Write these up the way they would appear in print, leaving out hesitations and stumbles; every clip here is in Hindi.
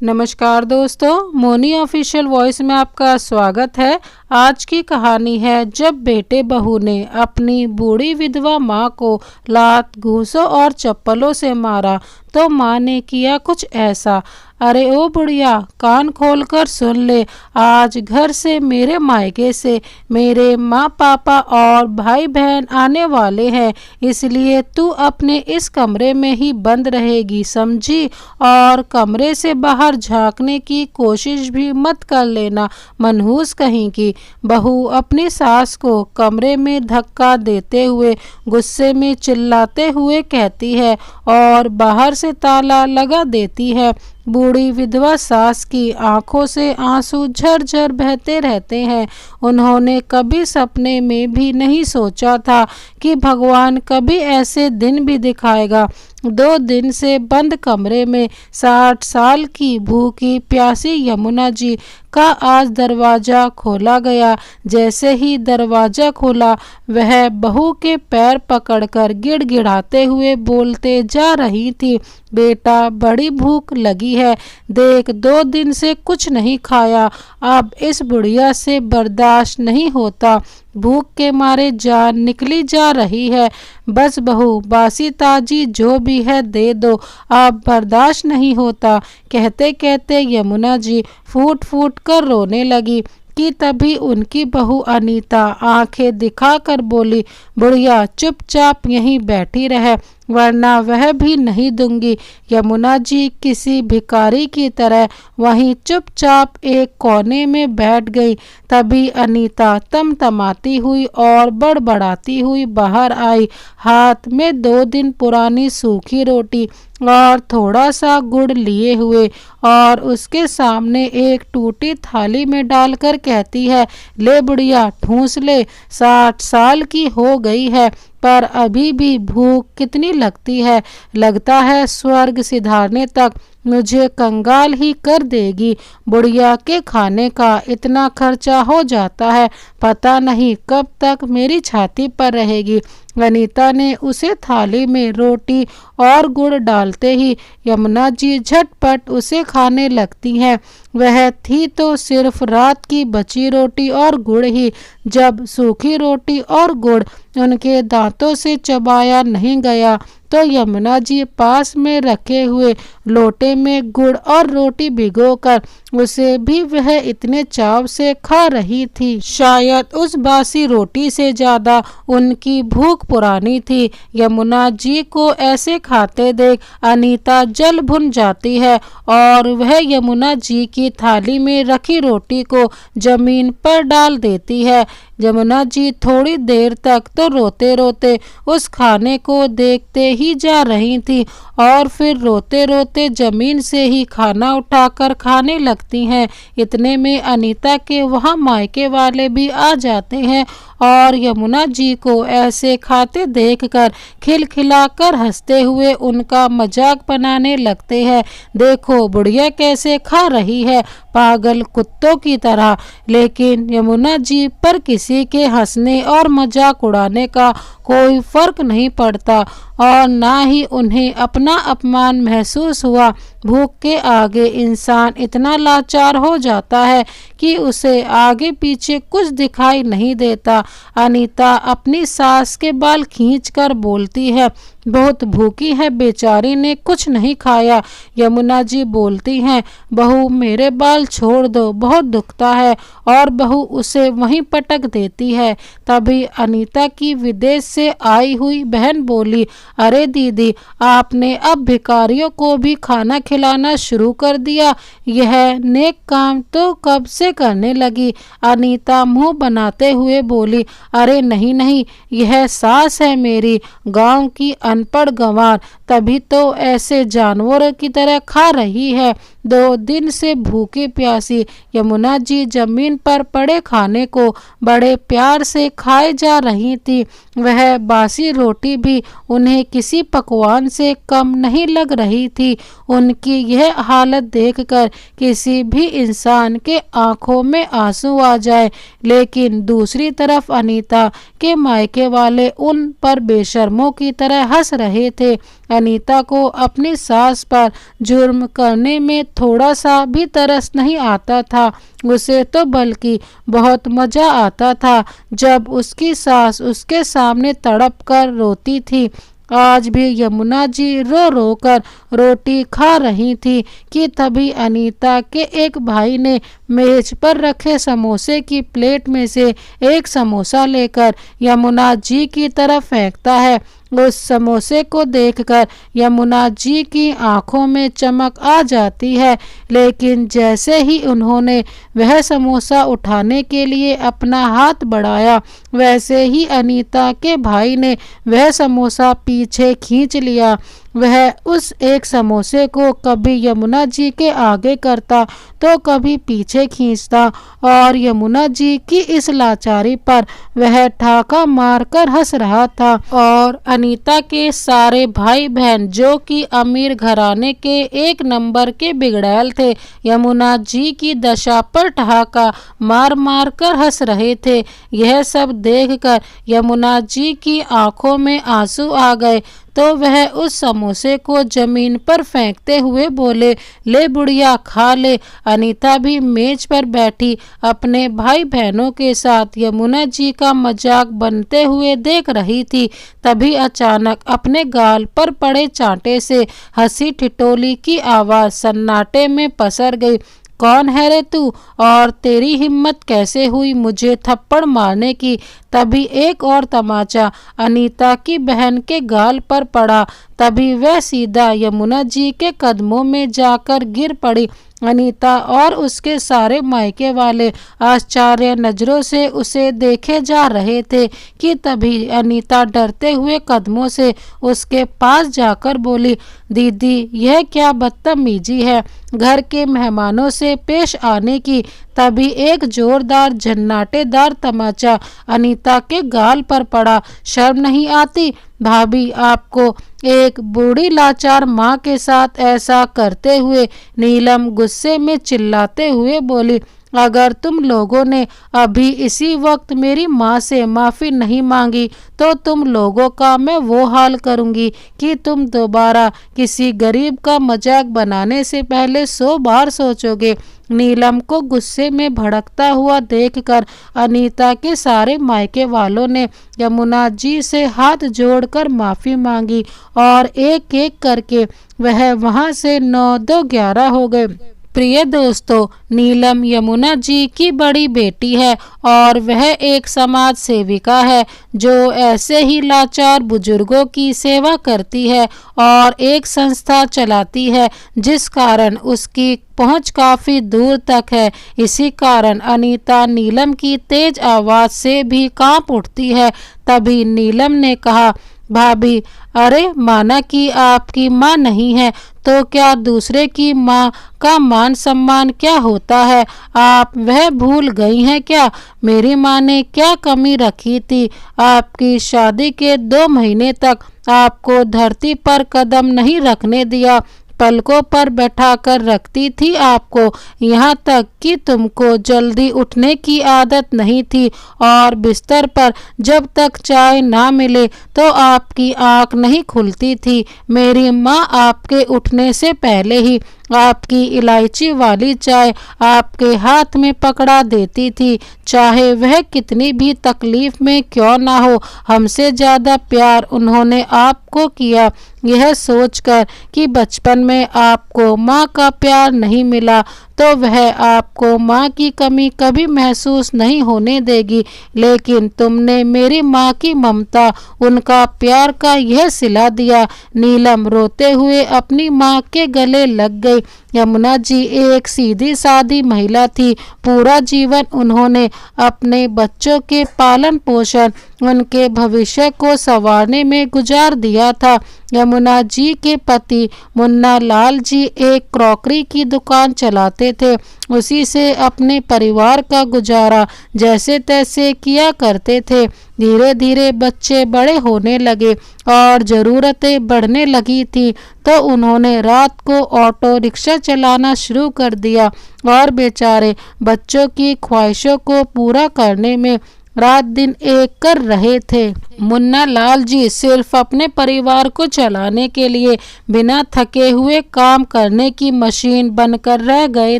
नमस्कार दोस्तों, मोनी ऑफिशियल वॉइस में आपका स्वागत है। आज की कहानी है जब बेटे बहू ने अपनी बूढ़ी विधवा माँ को लात, घूंसों और चप्पलों से मारा तो माँ ने किया कुछ ऐसा। अरे ओ बुढ़िया, कान खोलकर सुन ले। आज घर से, मेरे मायके से मेरे माँ पापा और भाई बहन आने वाले हैं, इसलिए तू अपने इस कमरे में ही बंद रहेगी, समझी? और कमरे से बाहर झांकने की कोशिश भी मत कर लेना, मनहूस कहीं की। बहू अपनी सास को कमरे में धक्का देते हुए गुस्से में चिल्लाते हुए कहती है और बाहर से ताला लगा देती है। बूढ़ी विधवा सास की आंखों से आंसू झरझर बहते रहते हैं। उन्होंने कभी सपने में भी नहीं सोचा था कि भगवान कभी ऐसे दिन भी दिखाएगा। 2 दिन से बंद कमरे में 60 साल की भूखी प्यासी यमुना जी का आज दरवाजा खोला गया। जैसे ही दरवाजा खोला, वह बहू के पैर पकड़कर गिड़गिड़ाते हुए बोलते जा रही थी, बेटा बड़ी भूख लगी है, देख 2 दिन से कुछ नहीं खाया, अब इस बुढ़िया से बर्दाश्त नहीं होता, भूख के मारे जान निकली जा रही है। बस बहू, बासी ताजी जो भी है दे दो, अब बर्दाश्त नहीं होता। कहते कहते यमुना जी फूट फूट कर रोने लगी कि तभी उनकी बहू अनीता आंखें दिखाकर बोली, बुढ़िया चुपचाप यहीं बैठी रहे, वरना वह भी नहीं दूंगी। यमुना जी किसी भिखारी की तरह वहीं चुपचाप एक कोने में बैठ गई। तभी अनीता तमतमाती हुई और बड़बड़ाती हुई बाहर आई, हाथ में 2 दिन पुरानी सूखी रोटी और थोड़ा सा गुड़ लिए हुए, और उसके सामने एक टूटी थाली में डालकर कहती है, ले बुढ़िया ठूंस ले, 60 साल की हो गई है पर अभी भी भूख कितनी लगती है, लगता है स्वर्ग सिधारने तक मुझे कंगाल ही कर देगी। बुढ़िया के खाने का इतना खर्चा हो जाता है, पता नहीं कब तक मेरी छाती पर रहेगी। अनीता ने उसे थाली में रोटी और गुड़ डालते ही यमुना जी झटपट उसे खाने लगती हैं। वह थी तो सिर्फ रात की बची रोटी और गुड़ ही। जब सूखी रोटी और गुड़ उनके दांतों से चबाया नहीं गया तो यमुना जी पास में रखे हुए लोटे में गुड़ और रोटी भिगोकर उसे भी वह इतने चाव से खा रही थी। शायद उस बासी रोटी से ज्यादा उनकी भूख पुरानी थी। यमुना जी को ऐसे खाते देख अनीता जल भुन जाती है और वह यमुना जी की थाली में रखी रोटी को जमीन पर डाल देती है। यमुना जी थोड़ी देर तक तो रोते रोते उस खाने को देखते ही जा रही थी और फिर रोते रोते जमीन से ही खाना उठाकर खाने लगती हैं। इतने में अनीता के वहाँ मायके वाले भी आ जाते हैं और यमुना जी को ऐसे खाते देखकर खिलखिलाकर हंसते हुए उनका मजाक बनाने लगते हैं। देखो बुढ़िया कैसे खा रही है, पागल कुत्तों की तरह। लेकिन यमुना जी पर किसी के हंसने और मजाक उड़ाने का कोई फर्क नहीं पड़ता और ना ही उन्हें अपना अपमान महसूस हुआ। भूख के आगे इंसान इतना लाचार हो जाता है कि उसे आगे पीछे कुछ दिखाई नहीं देता। अनीता अपनी सास के बाल खींचकर बोलती है, बहुत भूखी है, बेचारी ने कुछ नहीं खाया। यमुना जी बोलती हैं, बहू मेरे बाल छोड़ दो, बहुत दुखता है, और बहू उसे वहीं पटक देती है। तभी अनीता की विदेश से आई हुई बहन बोली, अरे दीदी, आपने अब भिखारियों को भी खाना खिलाना शुरू कर दिया, यह नेक काम तो कब से करने लगी। अनीता मुंह बनाते हुए बोली, अरे नहीं नहीं, यह सास है मेरी, गांव की अनपढ़ गंवार, तभी तो ऐसे जानवरों की तरह खा रही है। 2 दिन से भूखी प्यासी यमुना जी जमीन पर पड़े खाने को बड़े प्यार से खाए जा रही थी। वह बासी रोटी भी उन्हें किसी पकवान से कम नहीं लग रही थी। उनकी यह हालत देखकर किसी भी इंसान के आंखों में आंसू आ जाए। लेकिन दूसरी तरफ अनीता के मायके वाले उन पर बेशर्मों की तरह हंस रहे थे। अनीता को अपनी सास पर जुर्म करने में थोड़ा सा भी तरस नहीं आता था। उसे तो बल्कि बहुत मज़ा आता था जब उसकी सास उसके सामने तड़प कर रोती थी। आज भी यमुना जी रो रो कर रोटी खा रही थी कि तभी अनीता के एक भाई ने मेज पर रखे समोसे की प्लेट में से एक समोसा लेकर यमुना जी की तरफ फेंकता है। उस समोसे को देखकर यमुना जी की आंखों में चमक आ जाती है, लेकिन जैसे ही उन्होंने वह समोसा उठाने के लिए अपना हाथ बढ़ाया, वैसे ही अनीता के भाई ने वह समोसा पीछे खींच लिया। वह उस एक समोसे को कभी यमुना जी के आगे करता तो कभी पीछे खींचता और यमुना जी की इस लाचारी पर वह ठाका मारकर हंस रहा था। और अनीता के सारे भाई बहन जो कि अमीर घराने के एक नंबर के बिगड़ैल थे, यमुना जी की दशा पर ठहाका मार मार कर हंस रहे थे। यह सब देखकर यमुना जी की आंखों में आंसू आ गए तो वह उस समोसे को जमीन पर फेंकते हुए बोले, ले बुढ़िया खा ले। अनीता भी मेज पर बैठी अपने भाई बहनों के साथ यमुना जी का मजाक बनते हुए देख रही थी। तभी अचानक अपने गाल पर पड़े चांटे से हंसी ठिठोली की आवाज सन्नाटे में पसर गई। कौन है रे तू, और तेरी हिम्मत कैसे हुई मुझे थप्पड़ मारने की। तभी एक और तमाचा अनीता की बहन के गाल पर पड़ा। तभी वह सीधा यमुना जी के कदमों में जाकर गिर पड़ी। अनीता और उसके सारे मायके वाले आश्चर्य नजरों से उसे देखे जा रहे थे कि तभी अनीता डरते हुए कदमों से उसके पास जाकर बोली, दीदी यह क्या बदतमीजी है घर के मेहमानों से पेश आने की। तभी एक जोरदार झन्नाटेदार तमाचा अनीता के गाल पर पड़ा। शर्म नहीं आती भाभी आपको, एक बूढ़ी लाचार माँ के साथ ऐसा करते हुए। नीलम गुस्से में चिल्लाते हुए बोली, अगर तुम लोगों ने अभी इसी वक्त मेरी माँ से माफ़ी नहीं मांगी तो तुम लोगों का मैं वो हाल करूँगी कि तुम दोबारा किसी गरीब का मजाक बनाने से पहले 100 बार सोचोगे। नीलम को गुस्से में भड़कता हुआ देखकर अनीता के सारे मायके वालों ने यमुना जी से हाथ जोड़कर माफ़ी मांगी और एक एक करके वह वहां से 9-2-11 हो गए। प्रिय दोस्तों, नीलम यमुना जी की बड़ी बेटी है और वह एक समाज सेविका है जो ऐसे ही लाचार बुजुर्गों की सेवा करती है और एक संस्था चलाती है जिस कारण उसकी पहुंच काफ़ी दूर तक है। इसी कारण अनीता नीलम की तेज आवाज़ से भी कांप उठती है। तभी नीलम ने कहा, भाभी अरे माना कि आपकी माँ नहीं है तो क्या दूसरे की माँ का मान सम्मान क्या होता है। आप वह भूल गई हैं क्या। मेरी माँ ने क्या कमी रखी थी। आपकी शादी के 2 महीने तक आपको धरती पर कदम नहीं रखने दिया, पलकों पर बैठाकर रखती थी आपको, यहाँ तक कि तुमको जल्दी उठने की आदत नहीं थी और बिस्तर पर जब तक चाय ना मिले तो आपकी आँख नहीं खुलती थी। मेरी माँ आपके उठने से पहले ही आपकी इलायची वाली चाय आपके हाथ में पकड़ा देती थी, चाहे वह कितनी भी तकलीफ में क्यों ना हो। हमसे ज़्यादा प्यार उन्होंने आपको किया। यह सोचकर कि बचपन में आपको माँ का प्यार नहीं मिला तो वह आपको माँ की कमी कभी महसूस नहीं होने देगी, लेकिन तुमने मेरी माँ की ममता, उनका प्यार का यह सिला दिया। नीलम रोते हुए अपनी माँ के गले लग गई। यमुना जी एक सीधी सादी महिला थी। पूरा जीवन उन्होंने अपने बच्चों के पालन पोषण, उनके भविष्य को संवारने में गुजार दिया था। यमुना जी के पति मुन्ना लाल जी एक क्रॉकरी की दुकान चलाते थे। उसी से अपने परिवार का गुजारा जैसे तैसे किया करते थे। धीरे धीरे बच्चे बड़े होने लगे और ज़रूरतें बढ़ने लगी थी तो उन्होंने रात को ऑटो रिक्शा चलाना शुरू कर दिया और बेचारे बच्चों की ख्वाहिशों को पूरा करने में रात दिन एक कर रहे थे। मुन्ना लाल जी सिर्फ अपने परिवार को चलाने के लिए बिना थके हुए काम करने की मशीन बनकर रह गए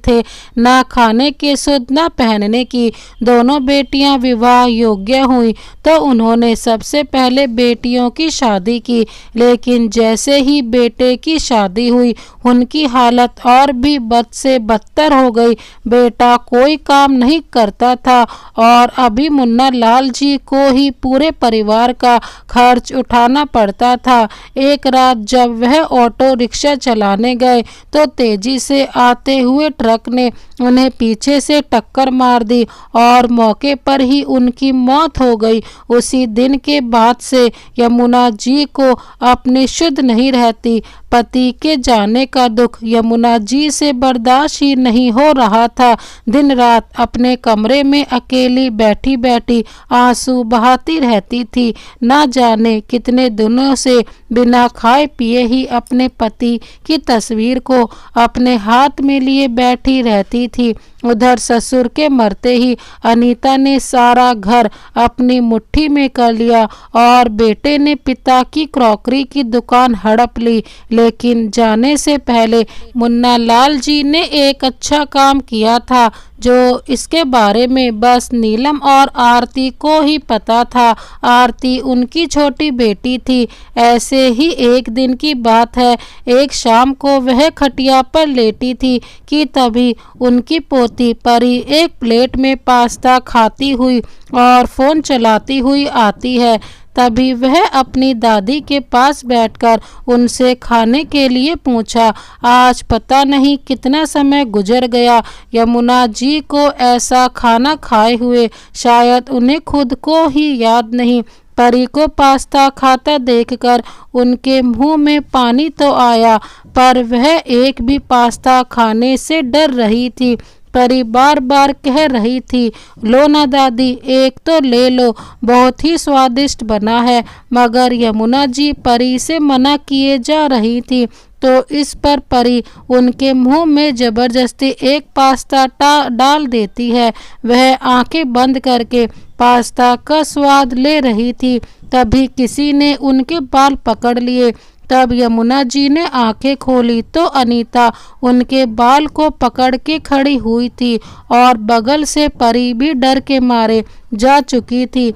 थे। ना खाने के सुध ना पहनने की। दोनों बेटियां विवाह योग्य हुई तो उन्होंने सबसे पहले बेटियों की शादी की, लेकिन जैसे ही बेटे की शादी हुई उनकी हालत और भी बद से बदतर हो गई। बेटा कोई काम नहीं करता था और अभी मुन्ना लाल जी को ही पूरे परिवार का खर्च उठाना पड़ता था। एक रात जब वह ऑटो रिक्शा चलाने गए तो तेजी से आते हुए ट्रक ने उन्हें पीछे से टक्कर मार दी और मौके पर ही उनकी मौत हो गई। उसी दिन के बाद से यमुना जी को अपनी शुद्ध नहीं रहती। पति के जाने का दुख यमुना जी से बर्दाश्त ही नहीं हो रहा था। दिन रात अपने कमरे में अकेली बैठी बैठी आंसू बहाती रहती थी। ना जाने कितने दिनों से बिना खाए पिए ही अपने पति की तस्वीर को अपने हाथ में लिए बैठी रहती थी। उधर ससुर के मरते ही अनीता ने सारा घर अपनी मुट्ठी में कर लिया और बेटे ने पिता की क्रॉकरी की दुकान हड़प ली। लेकिन जाने से पहले मुन्ना लाल जी ने एक अच्छा काम किया था जो इसके बारे में बस नीलम और आरती को ही पता था। आरती उनकी छोटी बेटी थी। ऐसे ही एक दिन की बात है, एक शाम को वह खटिया पर लेटी थी कि तभी उनकी पोती परी एक प्लेट में पास्ता खाती हुई और फोन चलाती हुई आती है। तभी वह अपनी दादी के पास बैठकर उनसे खाने के लिए पूछा। आज पता नहीं कितना समय गुजर गया यमुना जी को ऐसा खाना खाए हुए, शायद उन्हें खुद को ही याद नहीं। परी को पास्ता खाता देखकर उनके मुंह में पानी तो आया, पर वह एक भी पास्ता खाने से डर रही थी। परी बार बार कह रही थी, लो ना दादी, एक तो ले लो, बहुत ही स्वादिष्ट बना है। मगर यमुना जी परी से मना किए जा रही थी। तो इस पर परी उनके मुंह में जबरदस्ती एक पास्ता डाल देती है। वह आंखें बंद करके पास्ता का स्वाद ले रही थी। तभी किसी ने उनके बाल पकड़ लिए। तब यमुना जी ने आंखें खोली तो अनीता उनके बाल को पकड़ के खड़ी हुई थी और बगल से परी भी डर के मारे जा चुकी थी।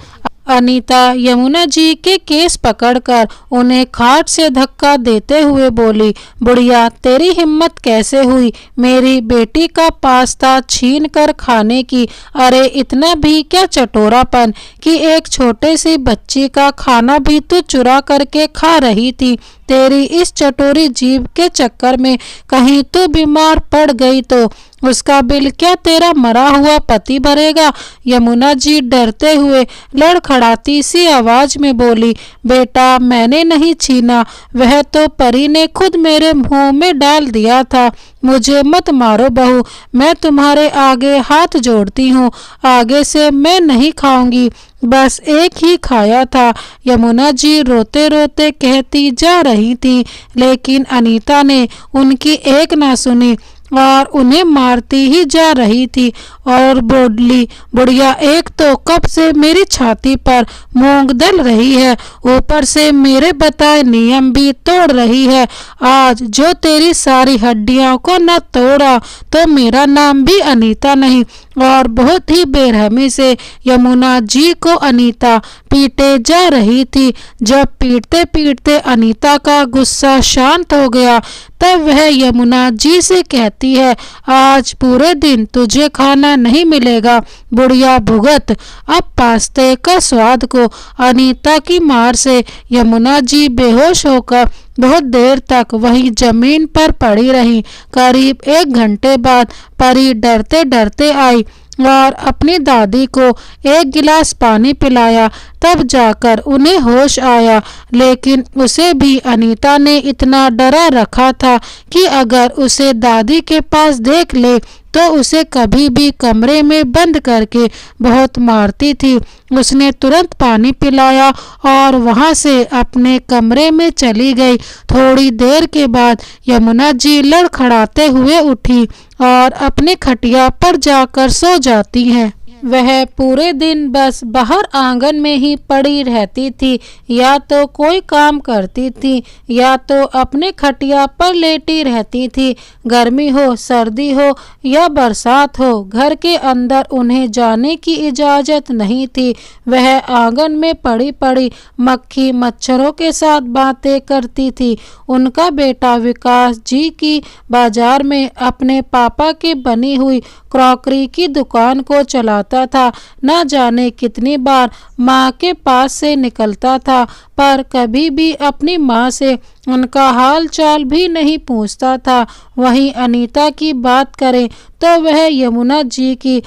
अनीता यमुना जी के केस पकड़कर उन्हें खाट से धक्का देते हुए बोली, बुढ़िया तेरी हिम्मत कैसे हुई मेरी बेटी का पास्ता छीन कर खाने की? अरे इतना भी क्या चटोरापन कि एक छोटे सी बच्ची का खाना भी तू चुरा करके खा रही थी। तेरी इस चटोरी जीभ के चक्कर में कहीं तू बीमार पड़ गई तो उसका बिल क्या तेरा मरा हुआ पति भरेगा? यमुना जी डरते हुए लड़खड़ाती सी आवाज में बोली, बेटा मैंने नहीं छीना, वह तो परी ने खुद मेरे मुंह में डाल दिया था। मुझे मत मारो बहू, मैं तुम्हारे आगे हाथ जोड़ती हूँ, आगे से मैं नहीं खाऊंगी, बस एक ही खाया था। यमुना जी रोते रोते कहती जा रही थी, लेकिन अनीता ने उनकी एक ना सुनी और उन्हें मारती ही जा रही थी और बोली, बुढ़िया एक तो कब से मेरी छाती पर मूंग दल रही है, ऊपर से मेरे बताए नियम भी तोड़ रही है। आज जो तेरी सारी हड्डियों को न तोड़ा तो मेरा नाम भी अनीता नहीं। और बहुत ही बेरहमी से यमुना जी को अनीता पीटे जा रही थी। जब पीटते पीटते अनीता का गुस्सा शांत हो गया तब वह यमुना जी से कहती है, आज पूरे दिन तुझे खाना नहीं मिलेगा, बुढ़िया भुगत अब पास्ते का स्वाद को। अनीता की मार से यमुना जी बेहोश होकर बहुत देर तक वहीं जमीन पर पड़ी रही। करीब 1 घंटे बाद परी डरते डरते आई और अपनी दादी को 1 गिलास पानी पिलाया, तब जाकर उन्हें होश आया। लेकिन उसे भी अनीता ने इतना डरा रखा था कि अगर उसे दादी के पास देख ले तो उसे कभी भी कमरे में बंद करके बहुत मारती थी। उसने तुरंत पानी पिलाया और वहां से अपने कमरे में चली गई। थोड़ी देर के बाद यमुना जी लड़खड़ाते हुए उठी और अपने खटिया पर जाकर सो जाती हैं। वह पूरे दिन बस बाहर आंगन में ही पड़ी रहती थी। या तो कोई काम करती थी या तो अपने खटिया पर लेटी रहती थी। गर्मी हो, सर्दी हो या बरसात हो, घर के अंदर उन्हें जाने की इजाज़त नहीं थी। वह आंगन में पड़ी पड़ी मक्खी मच्छरों के साथ बातें करती थी। उनका बेटा विकास जी की बाजार में अपने पापा की बनी हुई क्रॉकरी की दुकान को चलाता था। न जाने कितनी बार माँ के पास से निकलता था, पर कभी भी अपनी माँ से उनका हाल चाल भी नहीं पूछता था। वहीं अनीता की बात करें तो वह यमुना जी की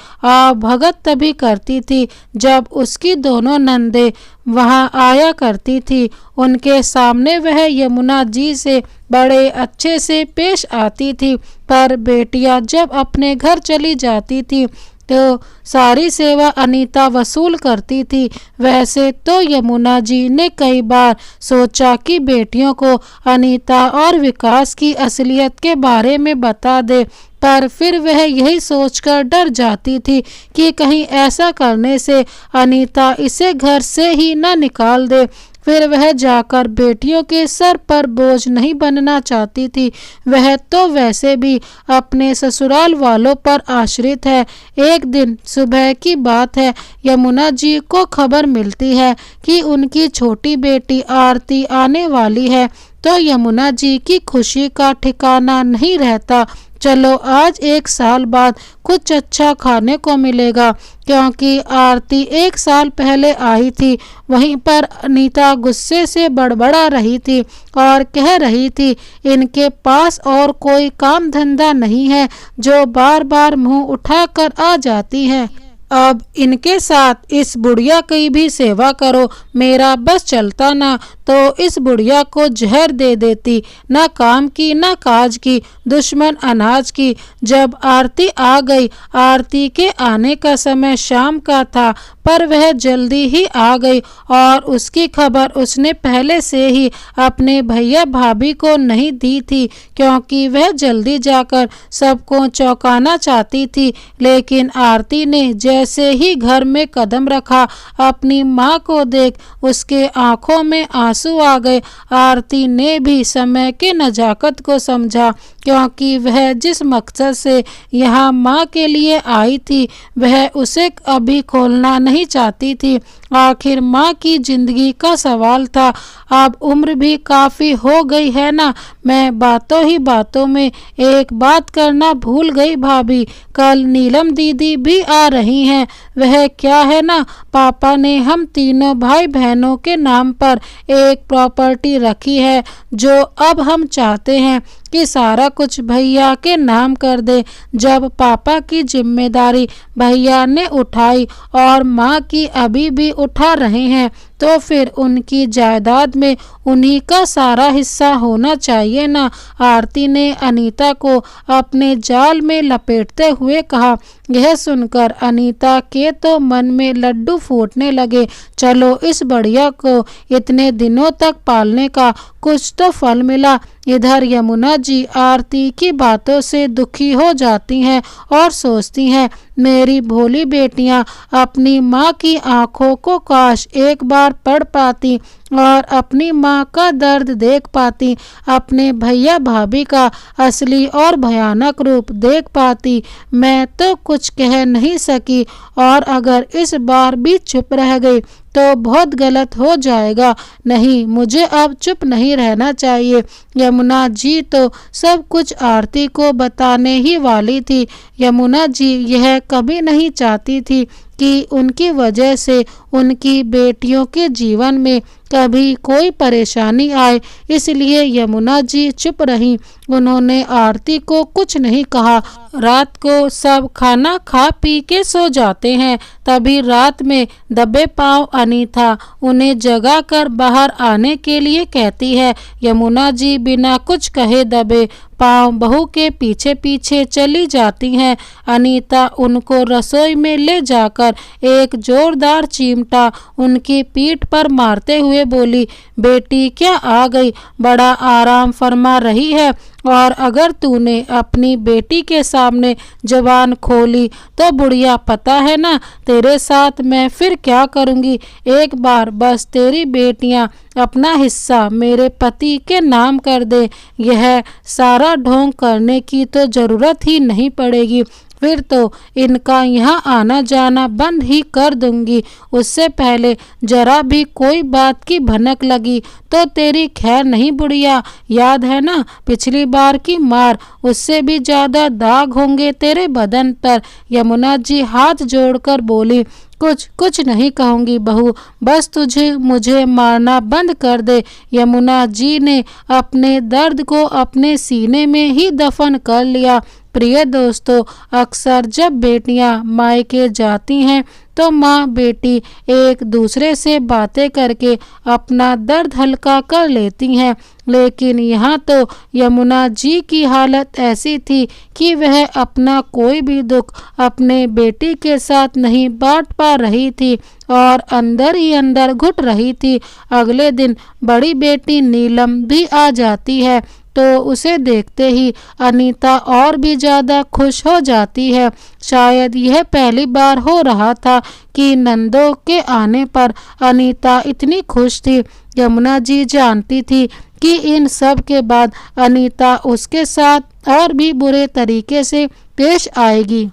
भगत तभी करती थी जब उसकी दोनों नंदे वहां आया करती थी। उनके सामने वह यमुना जी से बड़े अच्छे से पेश आती थी, पर बेटियां जब अपने घर चली जाती थी तो सारी सेवा अनीता वसूल करती थी। वैसे तो यमुना जी ने कई बार सोचा कि बेटियों को अनीता और विकास की असलियत के बारे में बता दे, पर फिर वह यही सोचकर डर जाती थी कि कहीं ऐसा करने से अनीता इसे घर से ही न निकाल दे। फिर वह जाकर बेटियों के सर पर बोझ नहीं बनना चाहती थी। वह तो वैसे भी अपने ससुराल वालों पर आश्रित है। एक दिन सुबह की बात है, यमुना जी को खबर मिलती है कि उनकी छोटी बेटी आरती आने वाली है, तो यमुना जी की खुशी का ठिकाना नहीं रहता। चलो आज 1 साल बाद कुछ अच्छा खाने को मिलेगा, क्योंकि आरती 1 साल पहले आई थी। वहीं पर अनीता गुस्से से बड़बड़ा रही थी और कह रही थी, इनके पास और कोई काम धंधा नहीं है जो बार बार मुंह उठाकर आ जाती है। अब इनके साथ इस बुढ़िया की भी सेवा करो। मेरा बस चलता ना तो इस बुढ़िया को जहर दे देती। ना काम की ना काज की, दुश्मन अनाज की। जब आरती आ गई, आरती के आने का समय शाम का था, पर वह जल्दी ही आ गई और उसकी खबर उसने पहले से ही अपने भैया भाभी को नहीं दी थी, क्योंकि वह जल्दी जाकर सबको चौंकाना चाहती थी। लेकिन आरती ने जैसे ही घर में कदम रखा, अपनी माँ को देख उसके आंखों में आंसू आ गए। आरती ने भी समय के नजाकत को समझा, क्योंकि वह जिस मकसद से यहाँ माँ के लिए आई थी वह उसे अभी खोलना नहीं चाहती थी। आखिर माँ की जिंदगी का सवाल था। अब उम्र भी काफ़ी हो गई है ना। मैं बातों ही बातों में एक बात करना भूल गई भाभी, कल नीलम दीदी भी आ रही हैं। वह क्या है ना, पापा ने हम तीनों भाई बहनों के नाम पर एक प्रॉपर्टी रखी है, जो अब हम चाहते हैं कि सारा कुछ भैया के नाम कर दे। जब पापा की जिम्मेदारी भैया ने उठाई और माँ की अभी भी उठा रहे हैं, तो फिर उनकी जायदाद में उन्हीं का सारा हिस्सा होना चाहिए ना। आरती ने अनीता को अपने जाल में लपेटते हुए कहा। यह सुनकर अनीता के तो मन में लड्डू फूटने लगे। चलो इस बढ़िया को इतने दिनों तक पालने का कुछ तो फल मिला। इधर यमुना जी आरती की बातों से दुखी हो जाती हैं और सोचती हैं, मेरी भोली बेटियां अपनी माँ की आंखों को काश एक बार पढ़ पाती और अपनी माँ का दर्द देख पाती, अपने भैया भाभी का असली और भयानक रूप देख पाती। मैं तो कुछ कह नहीं सकी, और अगर इस बार भी चुप रह गई तो बहुत गलत हो जाएगा। नहीं, मुझे अब चुप नहीं रहना चाहिए। यमुना जी तो सब कुछ आरती को बताने ही वाली थी। यमुना जी यह कभी नहीं चाहती थी कि उनकी वजह से उनकी बेटियों के जीवन में कभी कोई परेशानी आए, इसलिए यमुना जी चुप रहीं। उन्होंने आरती को कुछ नहीं कहा। रात को सब खाना खा पी के सो जाते हैं, तभी रात में दबे पांव अनीता उन्हें जगाकर बाहर आने के लिए कहती है। यमुना जी बिना कुछ कहे दबे पांव बहू के पीछे पीछे चली जाती हैं। अनीता उनको रसोई में ले जाकर एक जोरदार चिमटा उनकी पीठ पर मारते हुए बोली, बेटी क्या आ गई? बड़ा आराम फरमा रही है और अगर तूने अपनी बेटी के सामने जबान खोली तो बुढ़िया पता है ना तेरे साथ मैं फिर क्या करूँगी। एक बार बस तेरी बेटियां अपना हिस्सा मेरे पति के नाम कर दे, यह सारा ढोंग करने की तो ज़रूरत ही नहीं पड़ेगी। फिर तो इनका यहाँ आना जाना बंद ही कर दूंगी। उससे पहले जरा भी कोई बात की भनक लगी तो तेरी खैर नहीं बुढ़िया। याद है ना पिछली बार की मार, उससे भी ज़्यादा दाग होंगे तेरे बदन पर। यमुना जी हाथ जोड़कर बोली, कुछ कुछ नहीं कहूँगी बहू, बस तुझे मुझे मारना बंद कर दे। यमुना जी ने अपने दर्द को अपने सीने में ही दफन कर लिया। प्रिय दोस्तों, अक्सर जब बेटियां मायके जाती हैं तो माँ बेटी एक दूसरे से बातें करके अपना दर्द हल्का कर लेती हैं, लेकिन यहाँ तो यमुना जी की हालत ऐसी थी कि वह अपना कोई भी दुख अपने बेटी के साथ नहीं बांट पा रही थी और अंदर ही अंदर घुट रही थी। अगले दिन बड़ी बेटी नीलम भी आ जाती है तो उसे देखते ही अनीता और भी ज़्यादा खुश हो जाती है। शायद यह पहली बार हो रहा था कि नंदों के आने पर अनीता इतनी खुश थी। यमुना जी जानती थी कि इन सब के बाद अनीता उसके साथ और भी बुरे तरीके से पेश आएगी,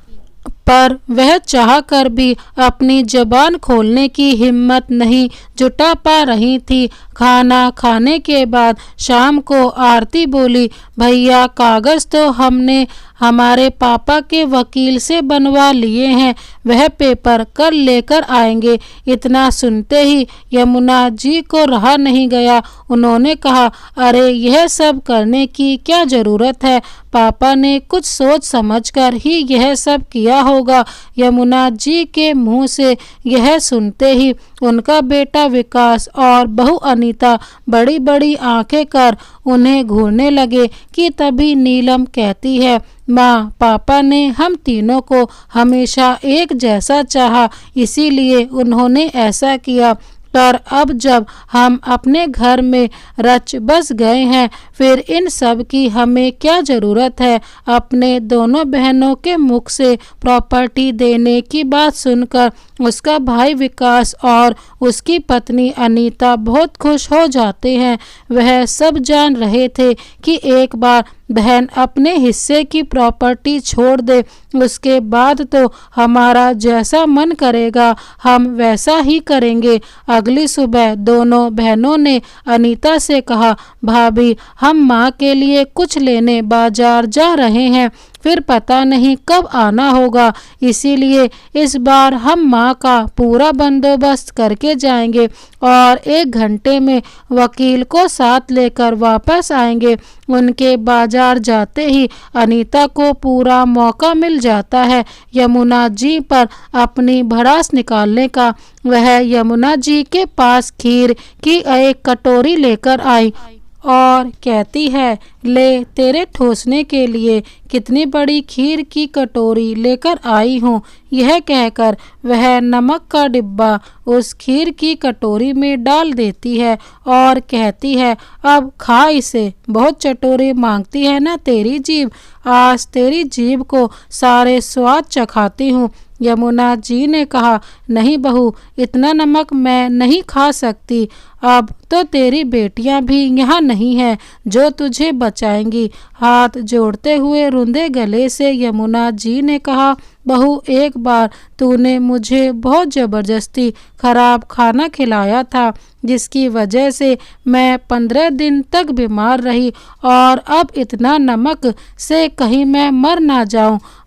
पर वह चाह कर भी अपनी जबान खोलने की हिम्मत नहीं जुटा पा रही थी। खाना खाने के बाद शाम को आरती बोली, भैया कागज़ तो हमने हमारे पापा के वकील से बनवा लिए हैं, वह पेपर कल लेकर आएंगे। इतना सुनते ही यमुना जी को रहा नहीं गया। उन्होंने कहा, अरे यह सब करने की क्या ज़रूरत है, पापा ने कुछ सोच समझकर ही यह सब किया होगा। यमुना जी के मुंह से यह सुनते ही उनका बेटा विकास और बहू अनीता बड़ी बड़ी आंखें कर उन्हें घूरने लगे कि तभी नीलम कहती है, माँ पापा ने हम तीनों को हमेशा एक जैसा चाहा, इसीलिए उन्होंने ऐसा किया। पर अब जब हम अपने घर में रच बस गए हैं, फिर इन सब की हमें क्या ज़रूरत है। अपने दोनों बहनों के मुख से प्रॉपर्टी देने की बात सुनकर उसका भाई विकास और उसकी पत्नी अनीता बहुत खुश हो जाते हैं। वह सब जान रहे थे कि एक बार बहन अपने हिस्से की प्रॉपर्टी छोड़ दे, उसके बाद तो हमारा जैसा मन करेगा हम वैसा ही करेंगे। अगली सुबह दोनों बहनों ने अनीता से कहा, भाभी हम माँ के लिए कुछ लेने बाजार जा रहे हैं, फिर पता नहीं कब आना होगा, इसीलिए इस बार हम माँ का पूरा बंदोबस्त करके जाएंगे और 1 घंटे में वकील को साथ लेकर वापस आएंगे। उनके बाजार जाते ही अनीता को पूरा मौका मिल जाता है यमुना जी पर अपनी भड़ास निकालने का। वह यमुना जी के पास खीर की एक कटोरी लेकर आई और कहती है, ले तेरे ठूसने के लिए कितनी बड़ी खीर की कटोरी लेकर आई हूँ। यह कहकर वह नमक का डिब्बा उस खीर की कटोरी में डाल देती है और कहती है, अब खा इसे, बहुत चटोरे मांगती है ना तेरी जीभ, आज तेरी जीभ को सारे स्वाद चखाती हूँ। यमुना जी ने कहा, नहीं बहू, इतना नमक मैं नहीं खा सकती, अब तो तेरी बेटियां भी यहाँ नहीं हैं जो तुझे बचाएंगी। हाथ जोड़ते हुए रुंधे गले से यमुना जी ने कहा, बहू एक बार तूने मुझे बहुत ज़बरदस्ती खराब खाना खिलाया था, जिसकी वजह से मैं 15 दिन तक बीमार रही और अब इतना नमक से कहीं मैं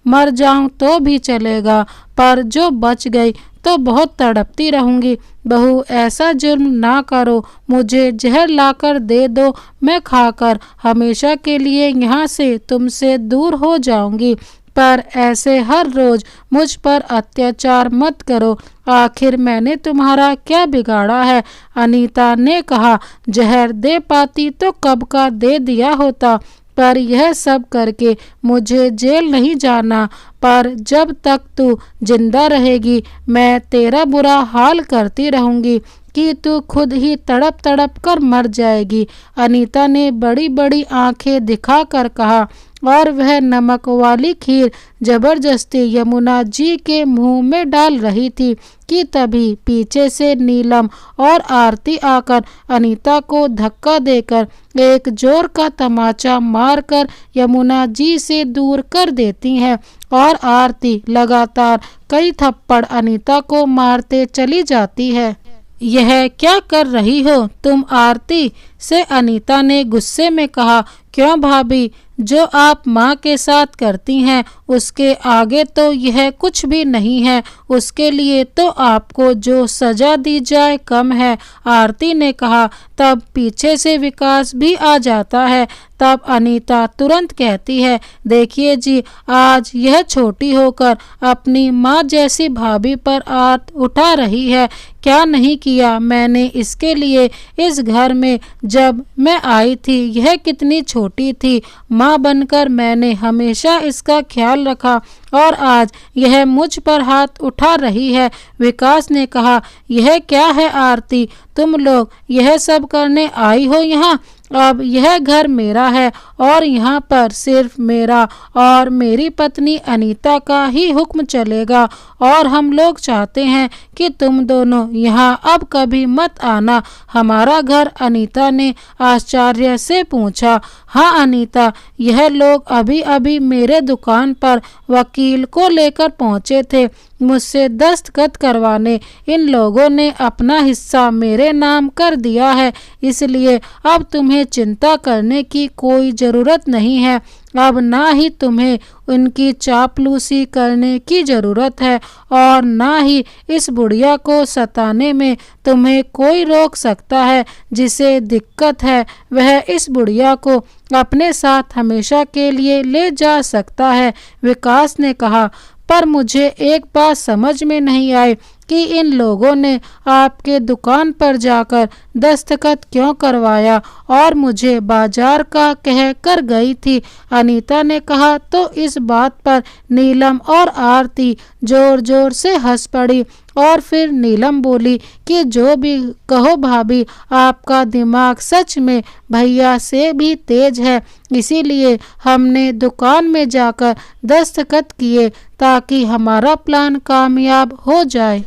मर जाऊं तो भी चलेगा, पर जो बच गई तो बहुत तड़पती रहूंगी। बहू ऐसा जुर्म ना करो, मुझे जहर लाकर दे दो, मैं खाकर हमेशा के लिए यहाँ से तुमसे दूर हो जाऊंगी, पर ऐसे हर रोज मुझ पर अत्याचार मत करो, आखिर मैंने तुम्हारा क्या बिगाड़ा है। अनीता ने कहा, जहर दे पाती तो कब का दे दिया होता, पर यह सब करके मुझे जेल नहीं जाना, पर जब तक तू जिंदा रहेगी मैं तेरा बुरा हाल करती रहूंगी। कि तू खुद ही तड़प तड़प कर मर जाएगी। अनीता ने बड़ी बड़ी आंखें दिखाकर कहा और वह नमक वाली खीर जबरदस्ती यमुना जी के मुंह में डाल रही थी कि तभी पीछे से नीलम और आरती आकर अनीता को धक्का देकर एक जोर का तमाचा मारकर यमुना जी से दूर कर देती हैं और आरती लगातार कई थप्पड़ अनीता को मारते चली जाती है। यह क्या कर रही हो तुम आरती, से अनीता ने गुस्से में कहा। क्यों भाभी, जो आप माँ के साथ करती हैं उसके आगे तो यह कुछ भी नहीं है। उसके लिए तो आपको जो सजा दी जाए कम है, आरती ने कहा। तब पीछे से विकास भी आ जाता है। तब अनीता तुरंत कहती है, देखिए जी, आज यह छोटी होकर अपनी माँ जैसी भाभी पर हाथ उठा रही है। क्या नहीं किया मैंने इसके लिए इस घर में। जब मैं आई थी यह कितनी छोटी थी, माँ बनकर मैंने हमेशा इसका ख्याल रखा और आज यह मुझ पर हाथ उठा रही है। विकास ने कहा, यह क्या है आरती, तुम लोग यह सब करने आई हो यहाँ? अब यह घर मेरा है और यहाँ पर सिर्फ मेरा और मेरी पत्नी अनीता का ही हुक्म चलेगा और हम लोग चाहते हैं कि तुम दोनों यहाँ अब कभी मत आना। हमारा घर? अनीता ने आश्चर्य से पूछा। हाँ अनीता, यह लोग अभी अभी मेरे दुकान पर वकील को लेकर पहुँचे थे मुझसे दस्तखत करवाने। इन लोगों ने अपना हिस्सा मेरे नाम कर दिया है, इसलिए अब तुम्हें चिंता करने की कोई ज़रूरत नहीं है। अब ना ही तुम्हें उनकी चापलूसी करने की ज़रूरत है और ना ही इस बुढ़िया को सताने में तुम्हें कोई रोक सकता है। जिसे दिक्कत है वह इस बुढ़िया को अपने साथ हमेशा के लिए ले जा सकता है। विकास ने कहा, पर मुझे एक बात समझ में नहीं आई कि इन लोगों ने आपके दुकान पर जाकर दस्तखत क्यों करवाया और मुझे बाजार का कह कर गई थी। अनीता ने कहा तो इस बात पर नीलम और आरती जोर जोर से हंस पड़ी और फिर नीलम बोली कि जो भी कहो भाभी, आपका दिमाग सच में भैया से भी तेज है, इसीलिए हमने दुकान में जाकर दस्तखत किए ताकि हमारा प्लान कामयाब हो जाए।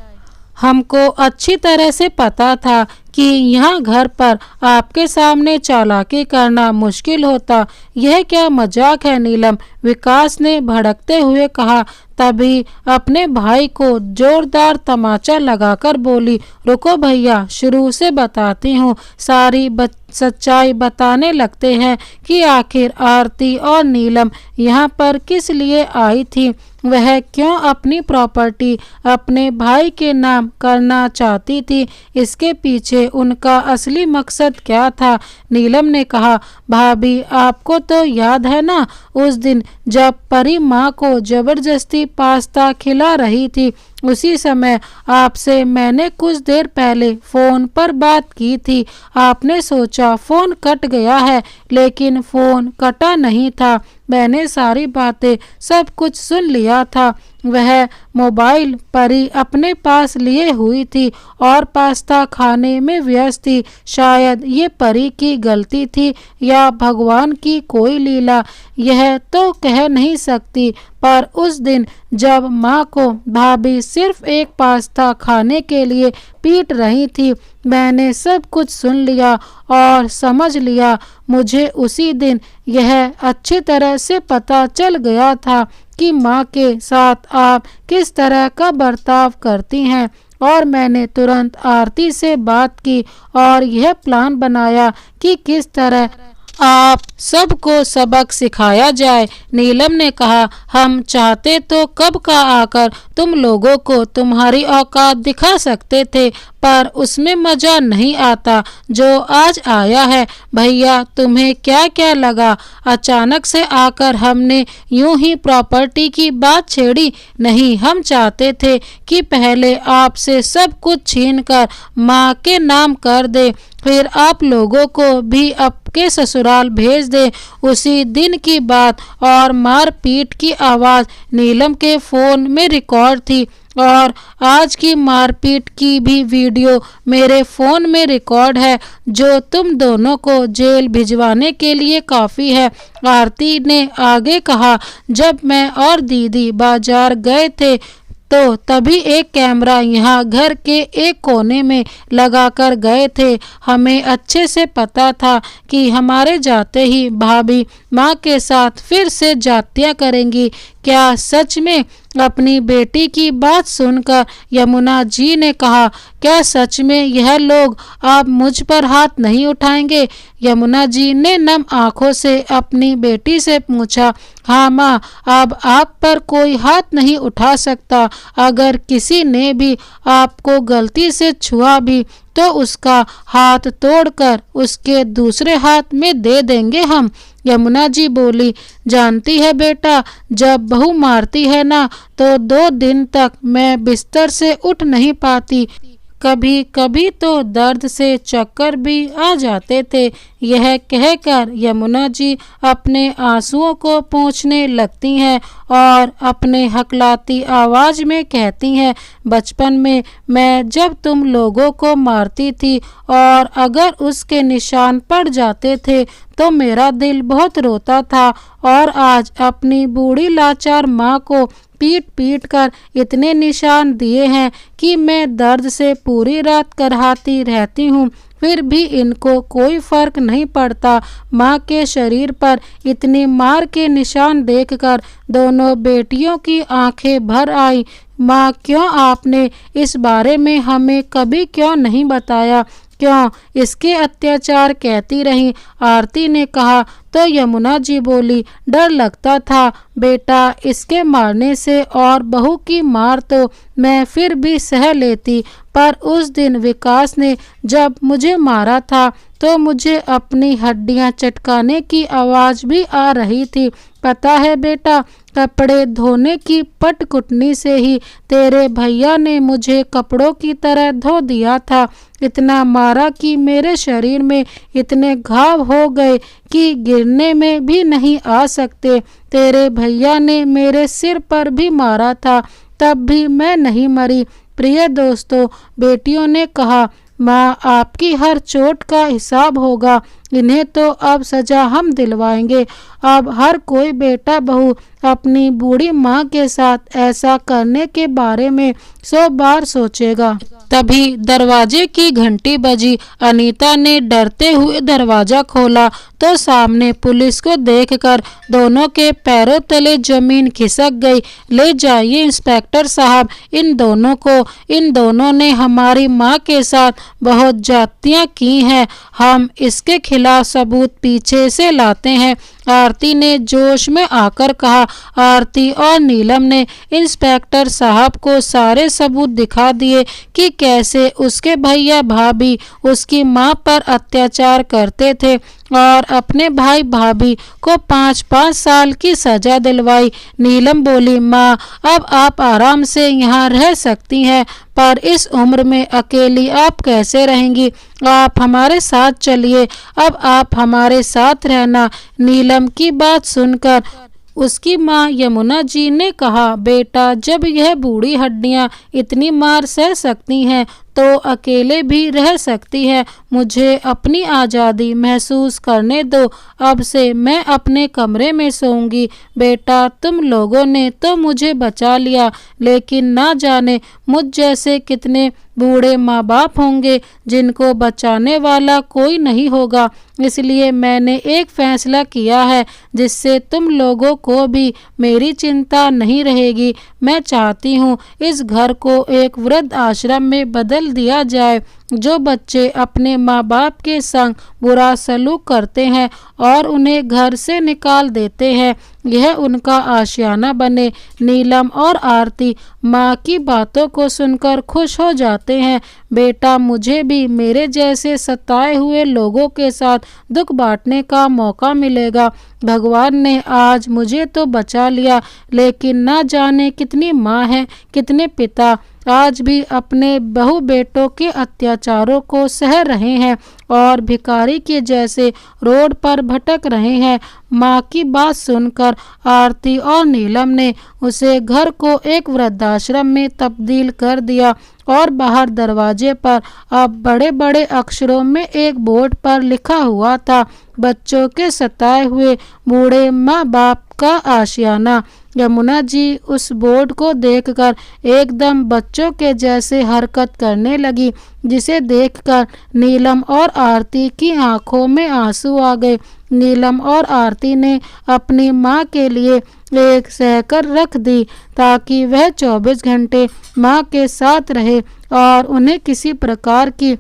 हमको अच्छी तरह से पता था कि यहाँ घर पर आपके सामने चालाकी करना मुश्किल होता। यह क्या मजाक है नीलम, विकास ने भड़कते हुए कहा। तभी अपने भाई को जोरदार तमाचा लगाकर बोली, रुको भैया, शुरू से बताती हूँ। सारी सच्चाई बताने लगते हैं कि आखिर आरती और नीलम यहाँ पर किस लिए आई थी। वह क्यों अपनी प्रॉपर्टी अपने भाई के नाम करना चाहती थी, इसके पीछे उनका असली मकसद क्या था। नीलम ने कहा, भाभी आपको तो याद है ना उस दिन जब परी माँ को जबरदस्ती पास्ता खिला रही थी, उसी समय आपसे मैंने कुछ देर पहले फ़ोन पर बात की थी। आपने सोचा फ़ोन कट गया है, लेकिन फ़ोन कटा नहीं था। मैंने सारी बातें सब कुछ सुन लिया था। वह मोबाइल परी अपने पास लिए हुई थी और पास्ता खाने में व्यस्त थी। शायद ये परी की गलती थी या भगवान की कोई लीला, यह तो कह नहीं सकती। पर उस दिन जब माँ को भाभी सिर्फ एक पास्ता खाने के लिए पीट रही थी, मैंने सब कुछ सुन लिया और समझ लिया। मुझे उसी दिन यह अच्छी तरह से पता चल गया था कि माँ के साथ आप किस तरह का बर्ताव करती हैं और मैंने तुरंत आरती से बात की और यह प्लान बनाया कि किस तरह आप सबको सबक सिखाया जाए। नीलम ने कहा, हम चाहते तो कब का आकर तुम लोगों को तुम्हारी औकात दिखा सकते थे, पर उसमें मज़ा नहीं आता जो आज आया है। भैया तुम्हें क्या क्या लगा अचानक से आकर हमने यूं ही प्रॉपर्टी की बात छेड़ी? नहीं, हम चाहते थे कि पहले आपसे सब कुछ छीनकर माँ के नाम कर दे, फिर आप लोगों को भी आपके ससुराल भेज दे। उसी दिन की बात और मारपीट की आवाज़ नीलम के फ़ोन में रिकॉर्ड थी। और आज की मारपीट की भी वीडियो मेरे फ़ोन में रिकॉर्ड है, जो तुम दोनों को जेल भिजवाने के लिए काफ़ी है। आरती ने आगे कहा, जब मैं और दीदी बाजार गए थे तो तभी एक कैमरा यहाँ घर के एक कोने में लगाकर गए थे। हमें अच्छे से पता था कि हमारे जाते ही भाभी माँ के साथ फिर से जातियाँ करेंगी। क्या सच में? अपनी बेटी की बात सुनकर यमुना जी ने कहा, क्या सच में यह लोग आप मुझ पर हाथ नहीं उठाएंगे? यमुना जी ने नम आंखों से अपनी बेटी से पूछा, हाँ माँ, अब आप पर कोई हाथ नहीं उठा सकता। अगर किसी ने भी आपको गलती से छुआ भी तो उसका हाथ तोड़कर उसके दूसरे हाथ में दे देंगे हम। यमुना जी बोली, जानती है बेटा, जब बहू मारती है ना तो 2 दिन तक मैं बिस्तर से उठ नहीं पाती। कभी कभी तो दर्द से चक्कर भी आ जाते थे। यह कहकर यमुना जी अपने आंसुओं को पोंछने लगती हैं और अपने हकलाती आवाज में कहती हैं, बचपन में मैं जब तुम लोगों को मारती थी और अगर उसके निशान पड़ जाते थे तो मेरा दिल बहुत रोता था, और आज अपनी बूढ़ी लाचार माँ को पीट पीट कर इतने निशान दिए हैं कि मैं दर्द से पूरी रात करहाती रहती हूँ, फिर भी इनको कोई फर्क नहीं पड़ता। माँ के शरीर पर इतनी मार के निशान देखकर दोनों बेटियों की आंखें भर आई। माँ, क्यों आपने इस बारे में हमें कभी क्यों नहीं बताया? क्यों इसके अत्याचार कहती रही? आरती ने कहा तो यमुना जी बोली, डर लगता था बेटा इसके मारने से, और बहू की मार तो मैं फिर भी सह लेती, पर उस दिन विकास ने जब मुझे मारा था तो मुझे अपनी हड्डियां चटकाने की आवाज़ भी आ रही थी। पता है बेटा, कपड़े धोने की पटकुटनी से ही तेरे भैया ने मुझे कपड़ों की तरह धो दिया था। इतना मारा कि मेरे शरीर में इतने घाव हो गए कि गिरने में भी नहीं आ सकते। तेरे भैया ने मेरे सिर पर भी मारा था, तब भी मैं नहीं मरी। प्रिय दोस्तों, बेटियों ने कहा, माँ, आपकी हर चोट का हिसाब होगा। इन्हें तो अब सजा हम दिलवाएंगे। अब हर कोई बेटा बहू अपनी बूढ़ी माँ के साथ ऐसा करने के बारे में 100 बार सोचेगा। तभी दरवाजे की घंटी बजी। अनीता ने डरते हुए दरवाजा खोला तो सामने पुलिस को देखकर दोनों के पैरों तले जमीन खिसक गई। ले जाइए इंस्पेक्टर साहब इन दोनों को। इन दोनों ने हमारी माँ के साथ बहुत ज्यादतियाँ की हैं। हम इसके खिलाफ सबूत पीछे से लाते हैं। आरती ने जोश में आकर कहा। आरती और नीलम ने इंस्पेक्टर साहब को सारे सबूत दिखा दिए कि कैसे उसके भैया भाभी उसकी मां पर अत्याचार करते थे और अपने भाई भाभी को 5-5 साल की सजा दिलवाई। नीलम बोली, माँ, अब आप आराम से यहाँ रह सकती हैं, पर इस उम्र में अकेली आप कैसे रहेंगी? आप हमारे साथ चलिए। अब आप हमारे साथ रहना। नीलम की बात सुनकर उसकी माँ यमुना जी ने कहा, बेटा, जब यह बूढ़ी हड्डियाँ इतनी मार सह सकती हैं तो अकेले भी रह सकती है। मुझे अपनी आज़ादी महसूस करने दो। अब से मैं अपने कमरे में सोऊंगी। बेटा, तुम लोगों ने तो मुझे बचा लिया, लेकिन ना जाने मुझ जैसे कितने बूढ़े माँ बाप होंगे जिनको बचाने वाला कोई नहीं होगा। इसलिए मैंने एक फैसला किया है जिससे तुम लोगों को भी मेरी चिंता नहीं रहेगी। मैं चाहती हूँ इस घर को एक वृद्ध आश्रम में बदल दिया जाए। जो बच्चे अपने माँ बाप के संग बुरा सलूक करते हैं और उन्हें घर से निकाल देते हैं, यह उनका आशियाना बने। नीलम और आरती माँ की बातों को सुनकर खुश हो जाते हैं। बेटा, मुझे भी मेरे जैसे सताए हुए लोगों के साथ दुख बांटने का मौका मिलेगा। भगवान ने आज मुझे तो बचा लिया, लेकिन ना जाने कितनी माँ है, कितने पिता आज भी अपने बहू बेटों के अत्याचारों को सह रहे हैं और भिखारी के जैसे रोड पर भटक रहे हैं। माँ की बात सुनकर आरती और नीलम ने उसे घर को एक वृद्धाश्रम में तब्दील कर दिया और बाहर दरवाजे पर अब बड़े बड़े अक्षरों में एक बोर्ड पर लिखा हुआ था, बच्चों के सताए हुए बूढ़े माँ बाप का आशियाना। यमुना जी उस बोर्ड को देखकर एकदम बच्चों के जैसे हरकत करने लगी, जिसे देखकर नीलम और आरती की आंखों में आंसू आ गए। नीलम और आरती ने अपनी माँ के लिए एक सहकर रख दी ताकि वह 24 घंटे माँ के साथ रहे और उन्हें किसी प्रकार की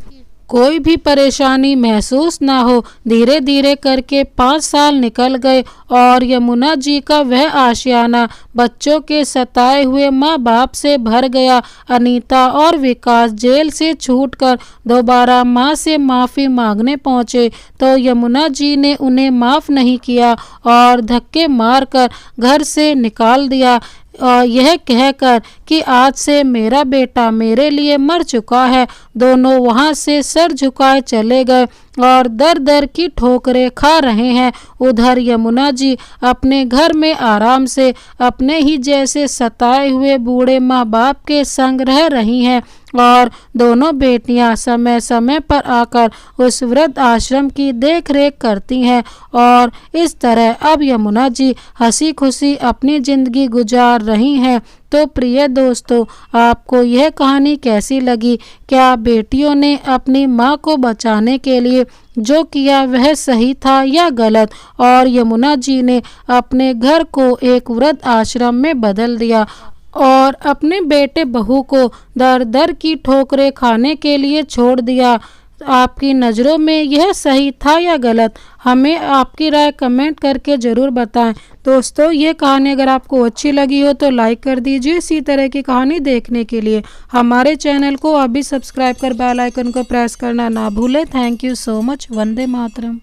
कोई भी परेशानी महसूस ना हो। धीरे धीरे करके 5 साल निकल गए और यमुना जी का वह आशियाना बच्चों के सताए हुए माँ बाप से भर गया। अनीता और विकास जेल से छूटकर दोबारा माँ से माफ़ी मांगने पहुँचे तो यमुना जी ने उन्हें माफ़ नहीं किया और धक्के मारकर घर से निकाल दिया, यह कहकर कि आज से मेरा बेटा मेरे लिए मर चुका है। दोनों वहां से सर झुकाए चले गए और दर दर की ठोकरें खा रहे हैं। उधर यमुना जी अपने घर में आराम से अपने ही जैसे सताए हुए बूढ़े माँ बाप के संग रह रही हैं और दोनों बेटियां समय समय पर आकर उस वृद्ध आश्रम की देख रेख करती हैं और इस तरह अब यमुना जी हंसी खुशी अपनी जिंदगी गुजार रही हैं। तो प्रिय दोस्तों, आपको यह कहानी कैसी लगी? क्या बेटियों ने अपनी माँ को बचाने के लिए जो किया वह सही था या गलत? और यमुना जी ने अपने घर को एक वृद्ध आश्रम में बदल दिया और अपने बेटे बहू को दर दर की ठोकरें खाने के लिए छोड़ दिया। आपकी नज़रों में यह सही था या गलत? हमें आपकी राय कमेंट करके ज़रूर बताएं। दोस्तों, ये कहानी अगर आपको अच्छी लगी हो तो लाइक कर दीजिए। इसी तरह की कहानी देखने के लिए हमारे चैनल को अभी सब्सक्राइब कर बेल आइकन को प्रेस करना ना भूलें। Thank you so much. Vande Mataram.